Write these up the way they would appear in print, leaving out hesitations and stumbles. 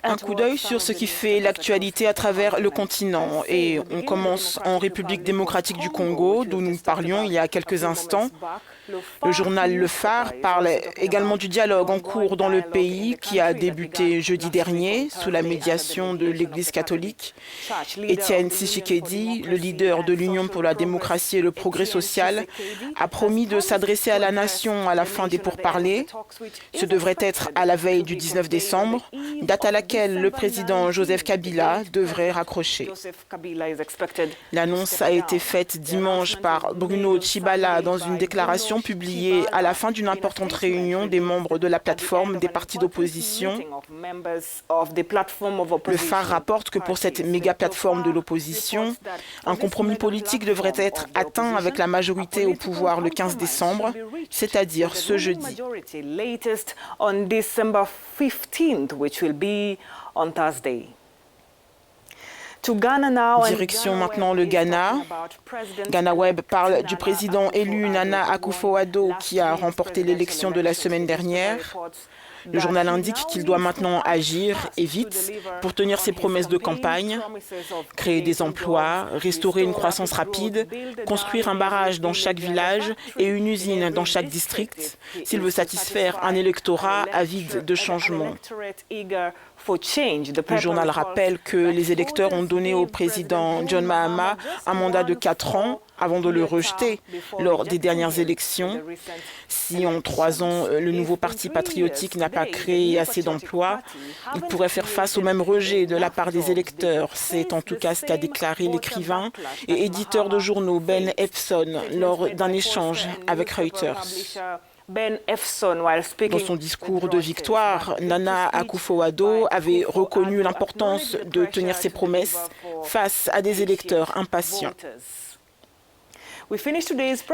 Un coup d'œil sur ce qui fait l'actualité à travers le continent. Et on commence en République démocratique du Congo, d'où nous parlions il y a quelques instants. Le journal Le Phare parle également du dialogue en cours dans le pays qui a débuté jeudi dernier sous la médiation de l'Église catholique. Étienne Tshisekedi, le leader de l'Union pour la démocratie et le progrès social, a promis de s'adresser à la nation à la fin des pourparlers. Ce devrait être à la veille du 19 décembre, date à laquelle le président Joseph Kabila devrait raccrocher. L'annonce a été faite dimanche par Bruno Tshibala dans une déclaration publiée à la fin d'une importante réunion des membres de la plateforme des partis d'opposition. Le Phare rapporte que pour cette méga-plateforme de l'opposition, un compromis politique devrait être atteint avec la majorité au pouvoir le 15 décembre, c'est-à-dire ce jeudi. Direction maintenant le Ghana. Ghana Web parle du président élu Nana Akufo-Addo qui a remporté l'élection de la semaine dernière. Le journal indique qu'il doit maintenant agir, et vite, pour tenir ses promesses de campagne, créer des emplois, restaurer une croissance rapide, construire un barrage dans chaque village et une usine dans chaque district, s'il veut satisfaire un électorat avide de changement. Le journal rappelle que les électeurs ont donné au président John Mahama un mandat de 4 ans avant de le rejeter lors des dernières élections. Si en 3 ans, le nouveau parti patriotique n'a pas créé assez d'emplois, il pourrait faire face au même rejet de la part des électeurs. C'est en tout cas ce qu'a déclaré l'écrivain et éditeur de journaux Ben Epson lors d'un échange avec Reuters. Dans son discours de victoire, Nana Akufo-Addo avait reconnu l'importance de tenir ses promesses face à des électeurs impatients.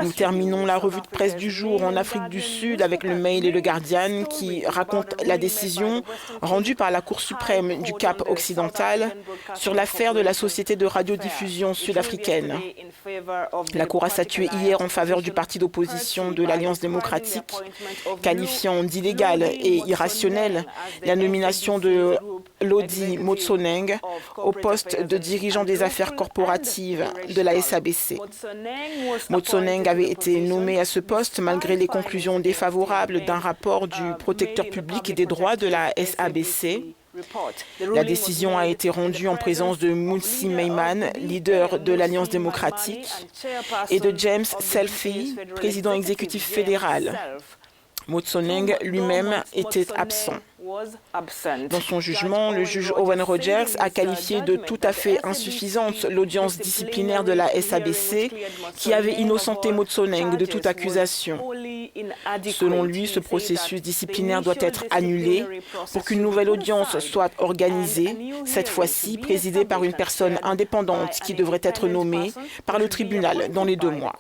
Nous terminons la revue de presse du jour en Afrique du Sud avec le Mail et le Guardian qui racontent la décision rendue par la Cour suprême du Cap occidental sur l'affaire de la société de radiodiffusion sud-africaine. La Cour a statué hier en faveur du parti d'opposition de l'Alliance démocratique, qualifiant d'illégale et irrationnelle la nomination de Lodi Motsoneng au poste de dirigeant des affaires corporatives de la SABC. Motsoneng avait été nommé à ce poste malgré les conclusions défavorables d'un rapport du protecteur public des droits de la SABC. La décision a été rendue en présence de Mutsi Maimane, leader de l'Alliance démocratique, et de James Selfie, président exécutif fédéral. Motsoneng lui-même était absent. Dans son jugement, le juge Owen Rogers a qualifié de tout à fait insuffisante l'audience disciplinaire de la SABC qui avait innocenté Motsoneng de toute accusation. Selon lui, ce processus disciplinaire doit être annulé pour qu'une nouvelle audience soit organisée, cette fois-ci présidée par une personne indépendante qui devrait être nommée par le tribunal dans les 2 mois.